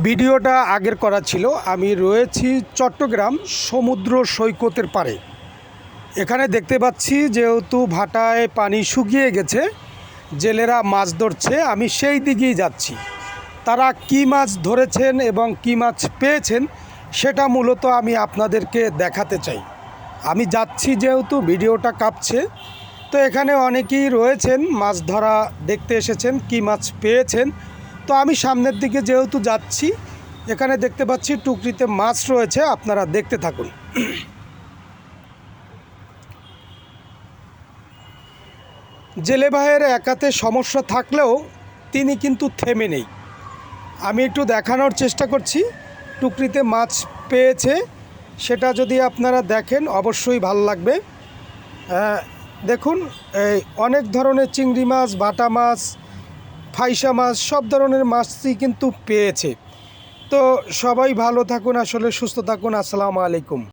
ভিডিওটা আগের করা ছিল। আমি রয়েছি চট্টগ্রাম সমুদ্র সৈকতের পাড়ে। এখানে দেখতে পাচ্ছি যেহেতু ভাটায় পানি শুকিয়ে গেছে, জেলেরা মাছ ধরছে। আমি সেই দিকেই যাচ্ছি। তারা কী মাছ ধরেছেন এবং কী মাছ পেয়েছেন সেটা মূলত আমি আপনাদেরকে দেখাতে চাই। আমি যাচ্ছি যেহেতু ভিডিওটা কাঁপছে, তো এখানে অনেকেই রয়েছেন মাছ ধরা দেখতে এসেছেন, কী মাছ পেয়েছেন। তো আমি সামনের দিকে যেহেতু যাচ্ছি, এখানে দেখতে পাচ্ছি টুকরিতে মাছ রয়েছে, আপনারা দেখতে থাকুন। জেলে ভাইয়ের একাতে সমস্যা থাকলেও তিনি কিন্তু থেমে নেই। আমি একটু দেখানোর চেষ্টা করছি টুকরিতে মাছ পেয়েছে, সেটা যদি আপনারা দেখেন অবশ্যই ভালো লাগবে। দেখুন, এই অনেক ধরনের চিংড়ি মাছ, বাটা মাছ, ফাইসা মাছ, সব ধরনের মাছই কিন্তু পেয়েছে। তো সবাই ভালো থাকুন, আসলে সুস্থ থাকুন। আসসালামু আলাইকুম।